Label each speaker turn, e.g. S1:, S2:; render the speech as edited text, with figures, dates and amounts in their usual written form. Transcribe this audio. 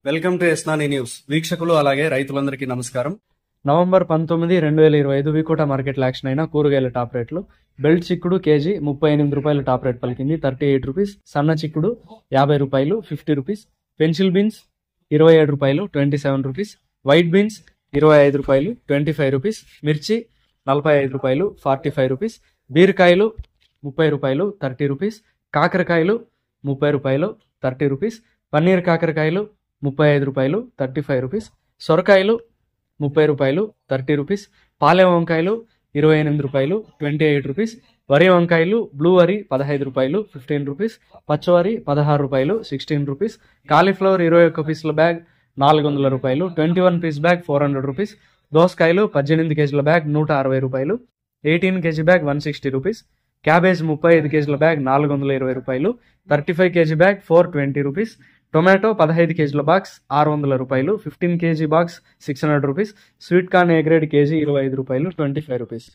S1: Welcome to ఎస్నాని news. వీక్షకులు అలాగే రైతులందరికీ నమస్కారం. నవంబర్ 19, 2025 వికోట మార్కెట్లో యాక్షన్ అయిన కూరగాయల టాప్ రేట్లు. బెల్ట్ చిక్కుడు కేజీ 38 రూపాయలు టాప్ రేట్ పలికింది, 38 రూపీస్. సన్న చిక్కుడు 50 రూపాయలు, 50 రూపీస్. పెన్సిల్ బీన్స్ 27 రూపాయలు, 27 రూపీస్. వైట్ బీన్స్ 25 రూపాయలు, 25 రూపీస్. మిర్చి 45 రూపాయలు, 45 రూపీస్. బీరకాయలు 30 రూపాయలు, 30 రూపీస్. కాకరకాయలు 30 రూపాయలు, 30 రూపీస్. పన్నీర్ కాకరకాయలు 35 రూపాయలు, 35 రూపీస్. సొరకాయలు 30 రూపాయలు, 30 రూపీస్. పాలెం వంకాయలు 28 రూపాయలు, 28 రూపీస్. వరి వంకాయలు బ్లూ వరి 15 రూపాయలు, 15 రూపీస్. పచ్చవరి 16 రూపాయలు, 16 రూపీస్. కాలీఫ్లవర్ 21 పీసుల బ్యాగ్ 400 రూపాయలు, 21 పీస్ బ్యాగ్ 400 రూపీస్. దోసకాయలు 18 కేజీల బ్యాగ్ 160 రూపాయలు, 18 కేజీ బ్యాగ్ 160 రూపీస్. క్యాబేజ్ 35 కేజీల బ్యాగ్ 420 రూపాయలు, 35 కేజీ బ్యాగ్ 420 రూపీస్. టొమాటో 15 కేజీల బాక్స్ 600 రూపాయలు, 15 KG box 600 rupees. Sweet corn A grade KG 25 రూపాయలు, 25 రూపీస్.